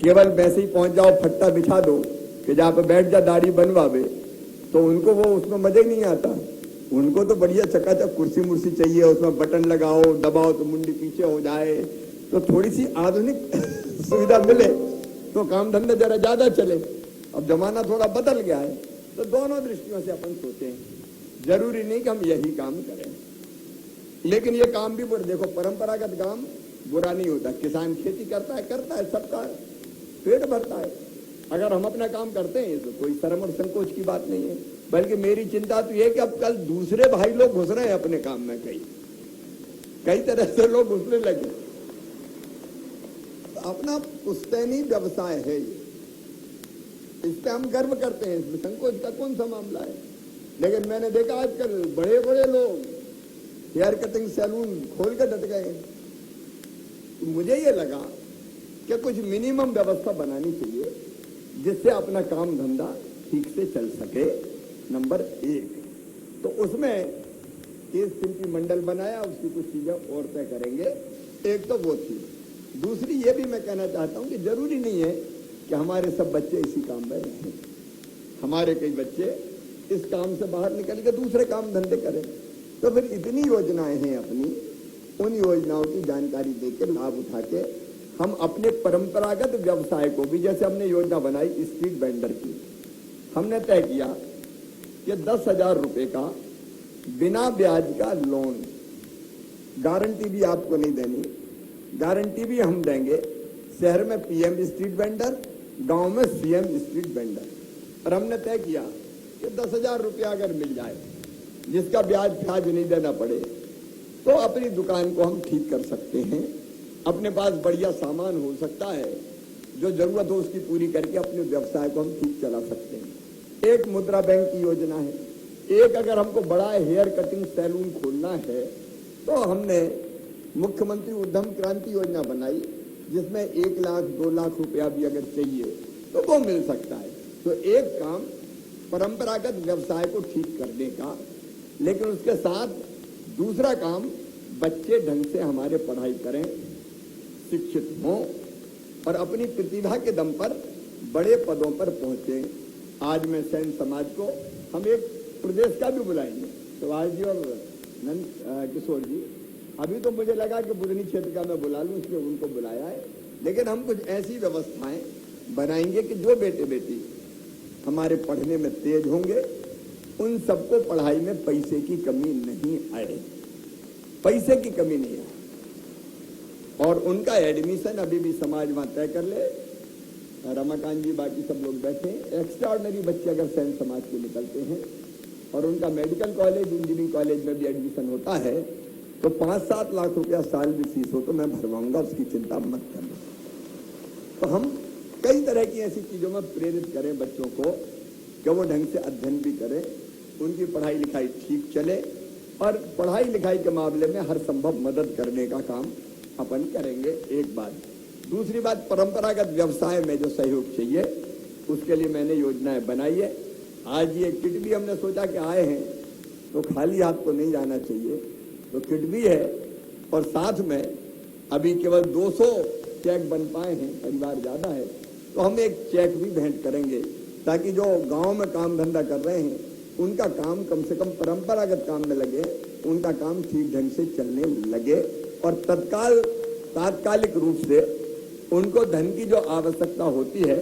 केवल वैसे ही पहुंच जाओ, फट्टा बिछा दो कि जहां पे बैठ जा दाढ़ी बनवावे, तो उनको वो उसमें मजा ही नहीं आता। उनको तो बढ़िया चकाचक कुर्सी मुर्सी चाहिए, उसमें बटन लगाओ, दबाओ तो मुंडी पीछे हो जाए, तो थोड़ी सी आधुनिक सुविधा मिले तो काम धंधे जरा ज्यादा चले। अब जमाना थोड़ा बदल गया है, तो दोनों दृष्टियों से अपन सोचें। जरूरी नहीं कि हम यही काम करें, लेकिन ये काम भी देखो, परंपरागत काम बुरा नहीं होता। किसान खेती करता है, सबका पेट भरता है। अगर हम अपना काम करते हैं तो कोई शर्म और संकोच की बात नहीं है। बल्कि मेरी चिंता तो ये कि अब कल दूसरे भाई लोग घुस रहे हैं अपने काम में, कई तरह से लोग घुसने लगे। तो अपना पुश्तैनी व्यवसाय है ये, इस पे हम गर्व करते हैं, इसमें संकोच का कौन सा मामला है। लेकिन मैंने देखा आजकल बड़े बड़े लोग हेयर कटिंग सैलून खोल कर डट गए। तो मुझे ये लगा कि कुछ मिनिमम व्यवस्था बनानी चाहिए जिससे अपना काम धंधा ठीक से चल सके, नंबर 1। तो उसमें केस शिल्पी मंडल बनाया, उसकी कुछ चीजें और तय करेंगे। एक तो वो थी। दूसरी ये भी मैं कहना चाहता हूं कि जरूरी नहीं है कि हमारे सब बच्चे इसी काम में रहें। हमारे कई बच्चे इस काम से बाहर निकल के दूसरे काम धंधे करें। तो फिर इतनी योजनाएं हैं अपनी, उन योजनाओं की जानकारी देकर लाभ उठा के हम अपने परंपरागत व्यवसाय को भी, जैसे हमने योजना बनाई स्ट्रीट वेंडर की, हमने तय किया कि 10,000 रुपए का बिना ब्याज का लोन, गारंटी भी आपको नहीं देनी, गारंटी भी हम देंगे। शहर में पीएम स्ट्रीट वेंडर, गांव में सीएम स्ट्रीट वेंडर। और हमने तय किया कि 10,000 रुपया अगर मिल जाए, जिसका ब्याज नहीं देना पड़े, तो अपनी दुकान को हम ठीक कर सकते हैं। अपने पास बढ़िया सामान हो सकता है, जो जरूरत हो उसकी पूरी करके अपने व्यवसाय को हम ठीक चला सकते हैं। एक मुद्रा बैंक की योजना है। एक अगर हमको बड़ा हेयर कटिंग सैलून खोलना है, तो हमने मुख्यमंत्री उद्यम क्रांति योजना बनाई, जिसमें 1 लाख 2 लाख रुपया भी अगर चाहिए तो वो मिल सकता है। तो एक काम परंपरागत व्यवसाय को ठीक करने का, लेकिन उसके साथ दूसरा काम, बच्चे ढंग से हमारे पढ़ाई करें, शिक्षित हों और अपनी प्रतिभा के दम पर बड़े पदों पर पहुंचे। आज मैं सैन समाज को हम एक प्रदेश का भी बुलाएंगे, सुभाष जी और किशोर जी। अभी तो मुझे लगा कि बुधनी क्षेत्र का मैं बुला लूं, इसलिए उनको बुलाया है। लेकिन हम कुछ ऐसी व्यवस्थाएं बनाएंगे कि जो बेटे बेटी हमारे पढ़ने में तेज होंगे, उन सबको पढ़ाई में पैसे की कमी नहीं आए, पैसे की कमी नहीं आए। और उनका एडमिशन अभी भी समाज वहां तय कर ले। रमाकांत जी, बाकी सब लोग बैठे। एक्स्ट्रा ऑर्डिनरी बच्चे अगर सैन समाज के निकलते हैं और उनका मेडिकल कॉलेज, इंजीनियरिंग कॉलेज में भी एडमिशन होता है, तो 5-7 लाख रुपया साल भी फीस हो तो मैं भरवाऊंगा, उसकी चिंता मत करना। तो हम कई तरह की ऐसी चीजों में प्रेरित करें बच्चों को कि वो ढंग से अध्ययन भी करें, उनकी पढ़ाई लिखाई ठीक चले, और पढ़ाई लिखाई के मामले में हर संभव मदद करने का काम अपन करेंगे। एक बात। दूसरी बात, परंपरागत व्यवसाय में जो सहयोग चाहिए, उसके लिए मैंने योजनाएं बनाई है। आज ये किट भी हमने सोचा कि आए हैं तो खाली हाथ तो नहीं जाना चाहिए, तो किट भी है। और साथ में अभी केवल 200 चेक बन पाए हैं, परिवार ज्यादा है, तो हम एक चेक भी भेंट करेंगे, ताकि जो गांव में काम धंधा कर रहे हैं उनका काम कम से कम परंपरागत काम में लगे, उनका काम ठीक ढंग से चलने लगे, और तात्कालिक रूप से उनको धन की जो आवश्यकता होती है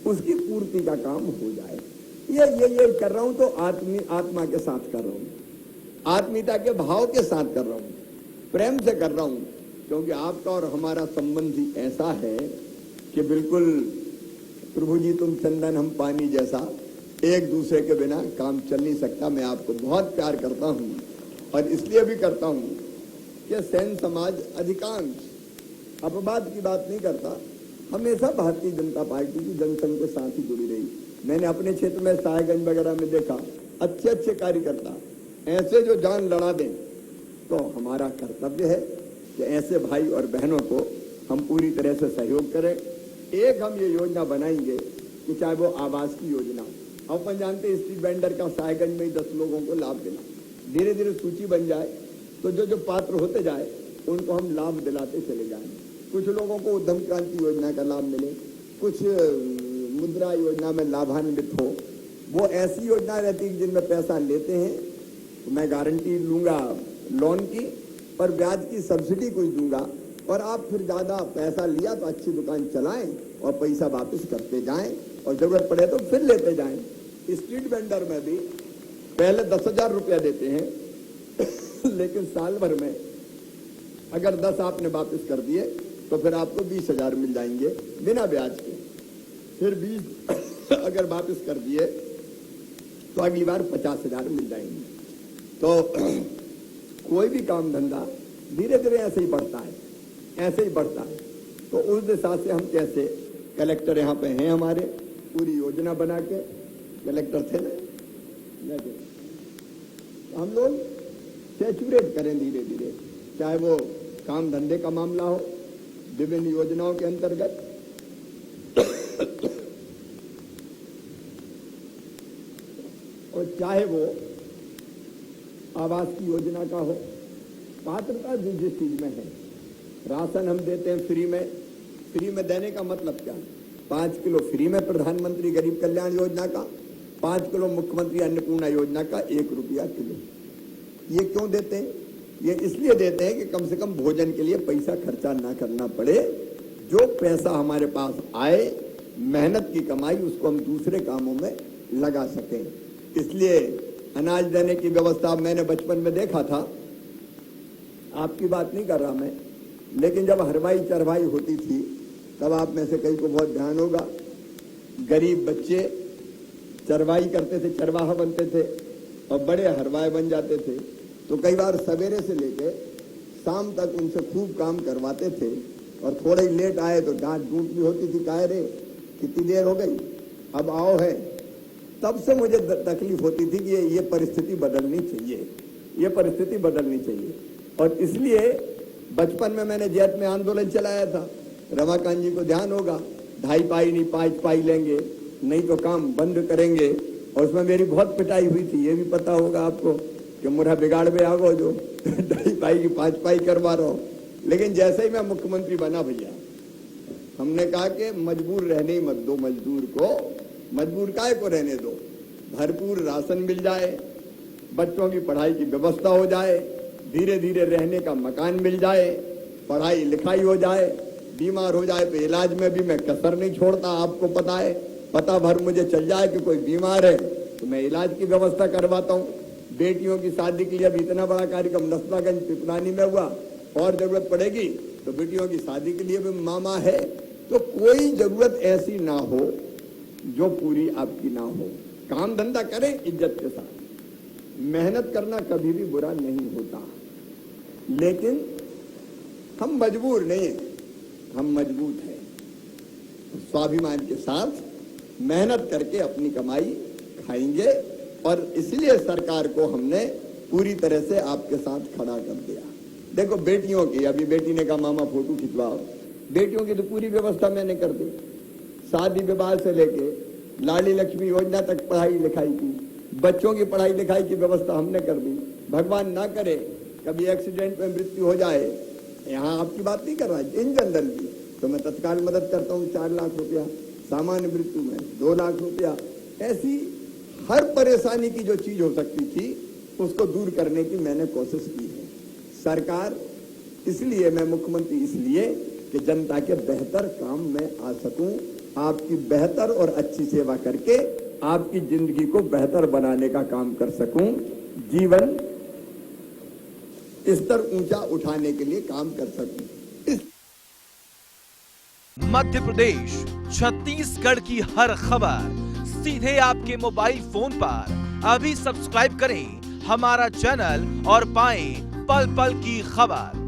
उसकी पूर्ति का काम हो जाए। ये कर रहा हूं तो आत्मा के साथ कर रहा हूं, आत्मीयता के भाव के साथ कर रहा हूं, प्रेम से कर रहा हूं, क्योंकि आपका और हमारा संबंध ही ऐसा है कि बिल्कुल प्रभु जी तुम चंदन हम पानी जैसा, एक दूसरे के बिना काम चल नहीं सकता। मैं आपको बहुत प्यार करता हूं, और इसलिए भी करता हूं कि सैन समाज अधिकांश अपवाद की बात नहीं करता, हमेशा भारतीय जनता पार्टी की जनसंघ के साथ ही जुड़ी रही। मैंने अपने क्षेत्र में साहेबगंज वगैरह में देखा, अच्छे कार्यकर्ता ऐसे जो जान लड़ा दें, तो हमारा कर्तव्य है कि ऐसे भाई और बहनों को हम पूरी तरह से सहयोग करें। एक हम ये योजना बनाएंगे कि चाहे वो आवास की योजना, अपन जानते हैं स्ट्रीट वेंडर का साहेबगंज में ही 10 लोगों को लाभ देना, धीरे धीरे सूची बन जाए, तो जो पात्र होते जाए उनको हम लाभ दिलाते चले जाएंगे। कुछ लोगों को उद्यम क्रांति योजना का लाभ मिले, कुछ मुद्रा योजना में लाभान्वित हो, वो ऐसी योजना रहती है जिनमें पैसा लेते हैं तो मैं गारंटी लूंगा लोन की, पर ब्याज की सब्सिडी कुछ दूंगा, और आप फिर ज्यादा पैसा लिया तो अच्छी दुकान चलाएं और पैसा वापस करते जाएं, और जरूरत पड़े तो फिर लेते जाएं। स्ट्रीट वेंडर में भी पहले 10,000 रुपया देते हैं लेकिन साल भर में अगर 10 आपने वापस कर दिए तो फिर आपको 20,000 मिल जाएंगे बिना ब्याज के। फिर 20 अगर वापस कर दिए तो अगली बार 50,000 मिल जाएंगे। तो कोई भी काम धंधा धीरे धीरे ऐसे ही बढ़ता है, ऐसे ही बढ़ता है। तो उस दिशा से हम कैसे, कलेक्टर यहाँ पे हैं हमारे, पूरी योजना बना के, कलेक्टर थे ना, तो हम लोग सैचुरेट करें धीरे धीरे, चाहे वो काम धंधे का मामला हो विभिन्न योजनाओं के अंतर्गत, और चाहे वो आवास की योजना का हो। पात्रता जिस चीज में है, राशन हम देते हैं फ्री में देने का मतलब क्या? 5 किलो फ्री में प्रधानमंत्री गरीब कल्याण योजना का, 5 किलो मुख्यमंत्री अन्नपूर्णा योजना का 1 रुपया किलो। ये क्यों देते हैं? ये इसलिए देते हैं कि कम से कम भोजन के लिए पैसा खर्चा ना करना पड़े। जो पैसा हमारे पास आए, मेहनत की कमाई, उसको हम दूसरे कामों में लगा सकें। इसलिए अनाज देने की व्यवस्था मैंने बचपन में देखा था, आपकी बात नहीं कर रहा मैं, लेकिन जब हरवाई चरवाई होती थी तब आप में से कई को बहुत ध्यान होगा, गरीब बच्चे चरवाई करते थे, चरवाहा बनते थे और बड़े हरवाए बन जाते थे। तो कई बार सवेरे से लेके शाम तक उनसे खूब काम करवाते थे, और थोड़ा ही लेट आए तो डांट डूट भी होती थी, काहे रे कितनी देर हो गई, अब आओ है। तब से मुझे तकलीफ होती थी कि ये परिस्थिति बदलनी चाहिए, ये परिस्थिति बदलनी चाहिए। और इसलिए बचपन में मैंने जैत में आंदोलन चलाया था, रमाकांत जी को ध्यान होगा, 2.5 पाई नहीं 5 पाई लेंगे, नहीं तो काम बंद करेंगे। और उसमें मेरी बहुत पिटाई हुई थी, ये भी पता होगा आपको कि मुरा बिगाड़ में आ गो जो 2.5 पाई की 5 पाई करवा रहा हूं। लेकिन जैसे ही मैं मुख्यमंत्री बना भैया, हमने कहा कि मजबूर रहने ही मत दो मजदूर को, मजबूर काहे को रहने दो, भरपूर राशन मिल जाए, बच्चों की पढ़ाई की व्यवस्था हो जाए, धीरे धीरे रहने का मकान मिल जाए, पढ़ाई लिखाई हो जाए, बीमार हो जाए तो इलाज में भी मैं कसर नहीं छोड़ता। आपको पता है, पता भर मुझे चल जाए कि कोई बीमार है तो मैं इलाज की व्यवस्था करवाता हूँ। बेटियों की शादी के लिए अब इतना बड़ा कार्यक्रम नसलागंज पिपलानी में हुआ, और जरूरत पड़ेगी तो बेटियों की शादी के लिए भी मामा है। तो कोई जरूरत ऐसी ना हो जो पूरी आपकी ना हो। काम धंधा करें इज्जत के साथ, मेहनत करना कभी भी बुरा नहीं होता, लेकिन हम मजबूर नहीं, हम मजबूत हैं। स्वाभिमान के साथ मेहनत करके अपनी कमाई खाएंगे, और इसलिए सरकार को हमने पूरी तरह से आपके साथ खड़ा कर दिया। देखो बेटियों की, अभी बेटी ने कहा मामा फोटो खिंचवाओ, बेटियों की तो पूरी व्यवस्था मैंने कर दी। शादी विवाह से लेके लाड़ी लक्ष्मी योजना तक पढ़ाई लिखाई की, बच्चों की पढ़ाई लिखाई की व्यवस्था हमने कर दी। भगवान ना करे कभी एक्सीडेंट में मृत्यु हो जाए, यहाँ आपकी बात नहीं कर रहा, इन जनरल की, तो मैं तत्काल मदद करता हूँ 4 लाख रुपया, सामान्य मृत्यु में 2 लाख रुपया। ऐसी हर परेशानी की जो चीज हो सकती थी उसको दूर करने की मैंने कोशिश की है। सरकार इसलिए, मैं मुख्यमंत्री इसलिए कि जनता के बेहतर काम में आ सकूं, आपकी बेहतर और अच्छी सेवा करके आपकी जिंदगी को बेहतर बनाने का काम कर सकूं, जीवन स्तर ऊंचा उठाने के लिए काम कर सकूं। मध्य प्रदेश, छत्तीसगढ़ की हर खबर सीधे आपके मोबाइल फोन पर। अभी सब्सक्राइब करें हमारा चैनल और पाएं पल पल की खबर।